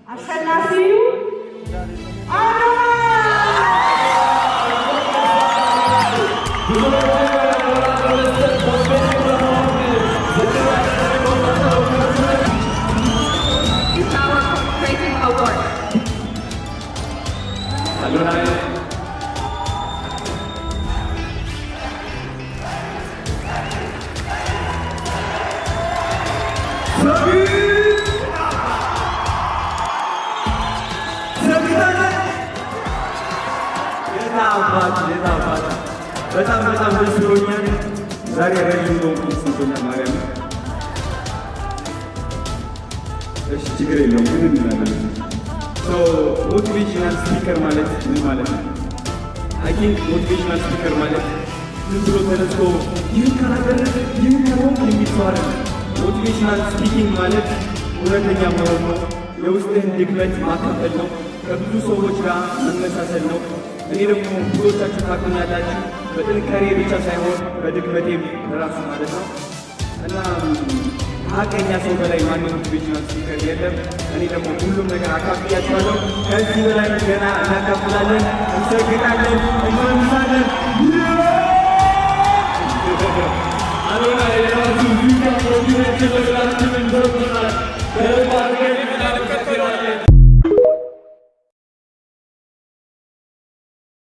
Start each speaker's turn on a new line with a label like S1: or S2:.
S1: አሸናፊው
S2: በጣም ደስ ብሎኛል። ዛሬ ረጅም ነው ስንቶኛል ማርያም። እሺ ችግር የለውም ግን እንላለን። ሞቲቬሽናል ስፒከር ማለት ምን ማለት ነው? አይ ቲንክ ሞቲቬሽናል ስፒከር ማለት ዝም ብሎ ተነስቶ ይህን ካላደረግ ይህን ካልሆንክ የሚል ሰው አይደለም። ሞቲቬሽናል ስፒኪንግ ማለት እውነተኛ መሆን ነው። የውስጥህን ድክመት ማካፈል ነው። ከብዙ ሰዎች ጋር መመሳሰል ነው። እኔ ደግሞ ብዙዎቻችሁ ታውቁኛላችሁ በጥንካሬ ብቻ ሳይሆን በድክመቴም ራሱ ማለት ነው። እና ሀቀኛ ሰው በላይ ማንም ሞቲቬሽናል ስፒከር የለም። እኔ ደግሞ ሁሉም ነገር አካፍያችኋለሁ። ከዚህ በላይ ገና እናካፍላለን፣ እንሰግጣለን፣ እንመልሳለን። አሎና የራሱ ቪዲዮ